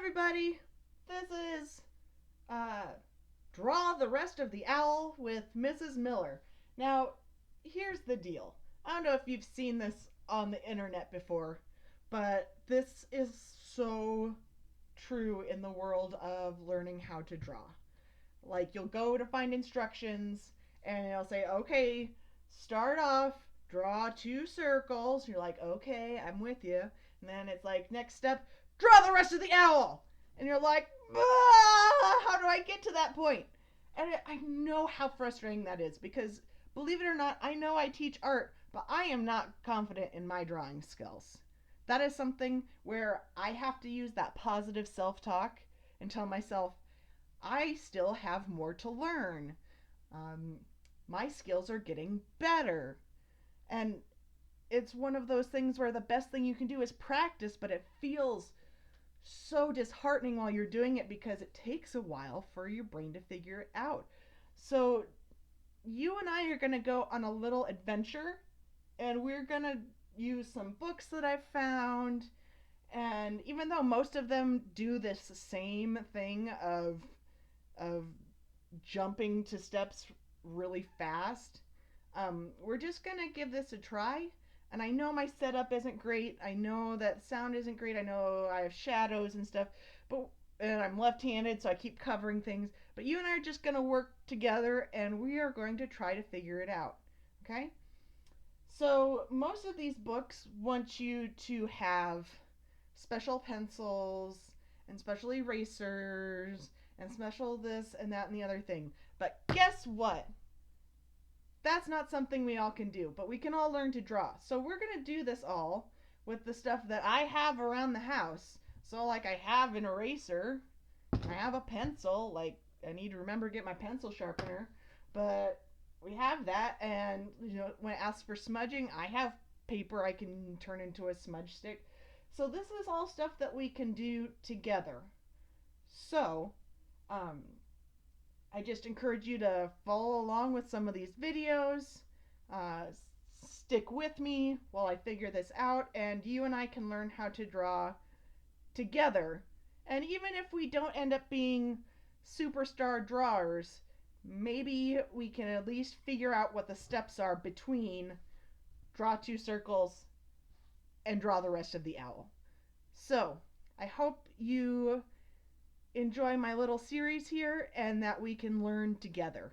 everybody. This is uh, Draw the Rest of the Owl with Mrs. Miller. Now, here's the deal. I don't know if you've seen this on the internet before, but this is so true in the world of learning how to draw. Like, you'll go to find instructions, and it'll say, okay, start off, draw two circles. You're like, okay, I'm with you. And then it's like, next step, draw the rest of the owl. And you're like, how do I get to that point? And I know how frustrating that is because, believe it or not, I know I teach art, but I am not confident in my drawing skills. That is something where I have to use that positive self talk and tell myself, I still have more to learn. Um, my skills are getting better. And it's one of those things where the best thing you can do is practice, but it feels so disheartening while you're doing it because it takes a while for your brain to figure it out. So, you and I are going to go on a little adventure and we're going to use some books that I've found. And even though most of them do this same thing of jumping to steps really fast, we're just gonna give this a try. And I know my setup isn't great. I know that sound isn't great. I know I have shadows and stuff, but and I'm left-handed, so I keep covering things. But you and I are just gonna work together, and we are going to try to figure it out. Okay? So most of these books want you to have special pencils and special erasers and special this and that and the other thing. But guess what? That's not something we all can do, but we can all learn to draw. So we're going to do this all with the stuff that I have around the house. So like I have an eraser, I have a pencil, like I need to remember to get my pencil sharpener, but we have that. And when it asks for smudging, I have paper I can turn into a smudge stick. So this is all stuff that we can do together. So, um, I just encourage you to follow along with some of these videos. Uh, Stick with me while I figure this out, and you and I can learn how to draw together. And even if we don't end up being superstar drawers, maybe we can at least figure out what the steps are between draw two circles and draw the rest of the owl. So, I hope you enjoy my little series here and that we can learn together.